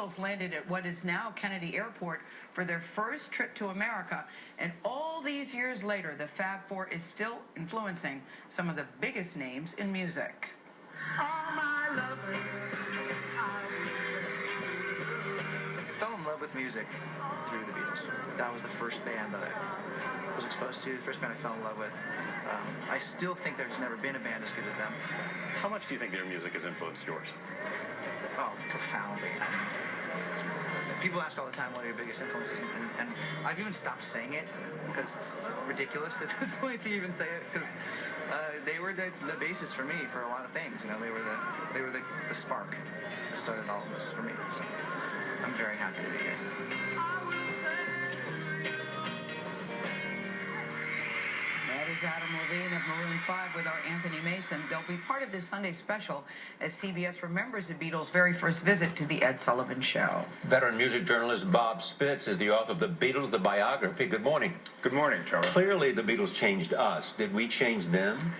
Beatles landed at what is now Kennedy Airport for their first trip to America. And all these years later, the Fab Four is still influencing some of the biggest names in music. I fell in love with music through the Beatles. That was the first band that I was exposed to, the first band I fell in love with. I still think there's never been a band as good as them. How much do you think their music has influenced yours? Oh, profoundly. People ask all the time what are your biggest influences, and I've even stopped saying it because it's ridiculous at this point to even say it, because they were the basis for me for a lot of things. You know, they were the spark that started all of this for me. So I'm very happy to be here. That is Adam Levine of Maroon 5 with our Anthony Mason. They'll be part of this Sunday special as CBS remembers the Beatles' very first visit to the Ed Sullivan Show. Veteran music journalist Bob Spitz is the author of The Beatles, the biography. Good morning. Good morning, Charlie. Clearly, the Beatles changed us. Did we change them?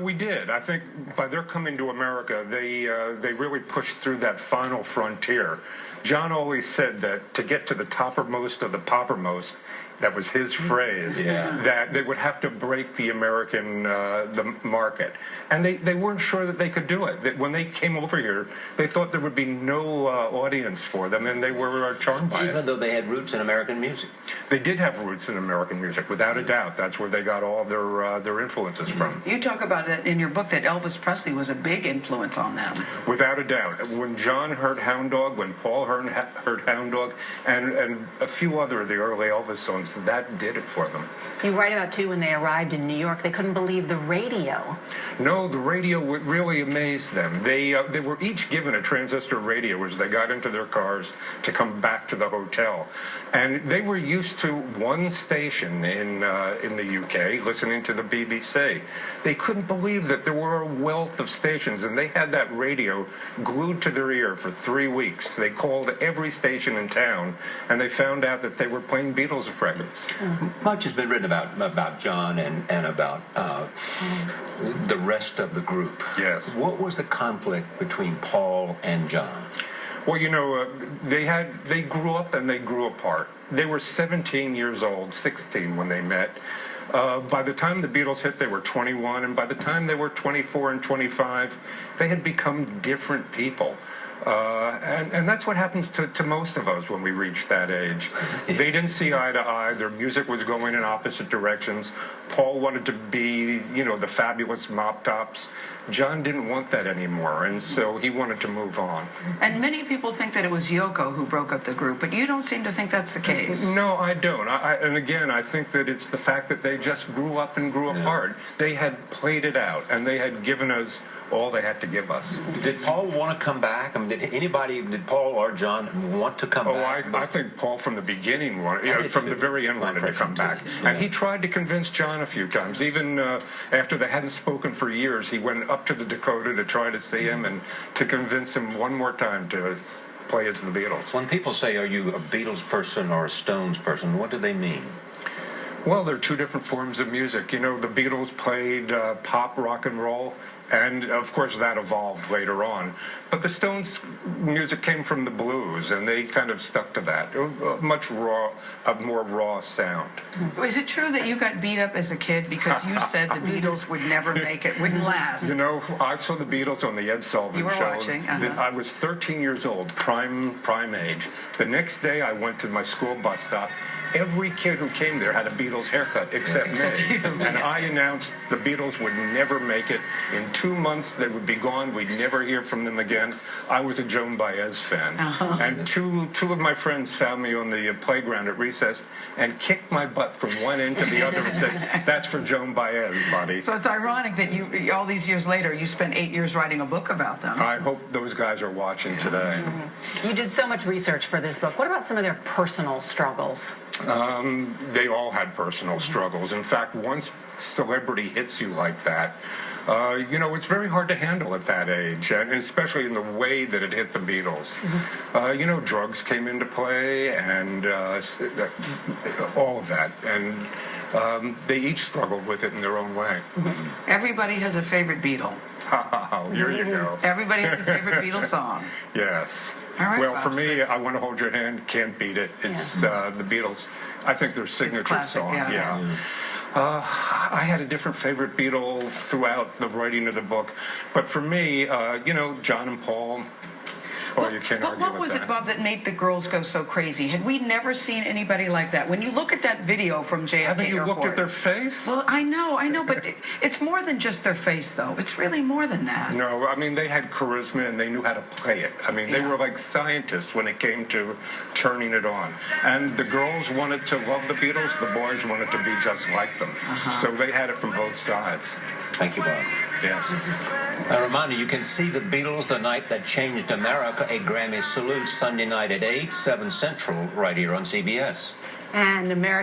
We did. I think by their coming to America, they really pushed through that final frontier. John always said that to get to the toppermost of the poppermost, that was his phrase, that they would have to break the American the market. And they weren't sure that they could do it. That when they came over here, they thought there would be no audience for them, and they were charmed by it. Even though they had roots in American music. They did have roots in American music, without a doubt. That's where they got all their influences from. You talk about it in your book that Elvis Presley was a big influence on them. Without a doubt. When John heard Hound Dog, when Paul heard Hound Dog, and a few other of the early Elvis songs, that did it for them. You write about, too, when they arrived in New York, they couldn't believe the radio. No, the radio really amazed them. They were each given a transistor radio as they got into their cars to come back to the hotel. And they were used to one station in the UK, listening to the BBC. They couldn't believe that there were a wealth of stations, and they had that radio glued to their ear for 3 weeks. They called every station in town, and they found out that they were playing Beatles records. Much has been written about John and about the rest of the group. Yes. What was the conflict between Paul and John? Well, they grew up and they grew apart. They were 17 years old, 16 when they met. By the time the Beatles hit, they were 21, and by the time they were 24 and 25, they had become different people. And that's what happens to most of us when we reach that age. They didn't see eye to eye. Their music was going in opposite directions. Paul wanted to be, the fabulous Mop Tops. John didn't want that anymore, and so he wanted to move on. And many people think that it was Yoko who broke up the group, but you don't seem to think that's the case. No, I don't. And again, I think that it's the fact that they just grew up and grew apart. They had played it out, and they had given us all they had to give us. Did Paul want to come back? I mean, did Paul or John want to come back? I think Paul from the beginning from the very end wanted to come back. And he tried to convince John a few times. Even after they hadn't spoken for years, he went up to the Dakota to try to see him and to convince him one more time to play as the Beatles. When people say, are you a Beatles person or a Stones person, what do they mean? Well, they're two different forms of music. The Beatles played pop, rock and roll, and of course that evolved later on. But the Stones' music came from the blues, and they kind of stuck to that. A more raw sound. Is it true that you got beat up as a kid because you said the Beatles would never make it, wouldn't last? I saw the Beatles on the Ed Sullivan Show. You were watching. I was 13 years old, prime age. The next day I went to my school bus stop. Every kid who came there had a Beatles haircut except me. And I announced the Beatles would never make it. In 2 months, they would be gone. We'd never hear from them again. I was a Joan Baez fan. And two of my friends found me on the playground at recess and kicked my butt from one end to the other and said, that's for Joan Baez, buddy. So it's ironic that you, all these years later, you spent 8 years writing a book about them. I hope those guys are watching today. You did so much research for this book. What about some of their personal struggles? They all had personal struggles. In fact, once celebrity hits you like that, it's very hard to handle at that age, and especially in the way that it hit the Beatles. Drugs came into play, and all of that, and they each struggled with it in their own way. Everybody has a favorite Beatle. Wow, here you go. Everybody has a favorite Beatles song. Yes. All right, Well, Bob for me, Spitz. I Want to Hold Your Hand, Can't Beat It. It's the Beatles. I think their signature classic, song. yeah. I had a different favorite Beatle throughout the writing of the book. But for me, John and Paul. Oh, you can't But argue what with was that. it, Bob, that made the girls go so crazy? Had we never seen anybody like that? When you look at that video from JFK Haven't you Airport, looked at their face? Well, I know, but it's more than just their face, though. It's really more than that. No, I mean, they had charisma and they knew how to play it. I mean, they were like scientists when it came to turning it on. And the girls wanted to love the Beatles, the boys wanted to be just like them. So they had it from both sides. Thank you, Bob. Yes. A reminder, you can see the Beatles, The Night That Changed America, a Grammy Salute, Sunday night at 8, 7 Central, right here on CBS. And America.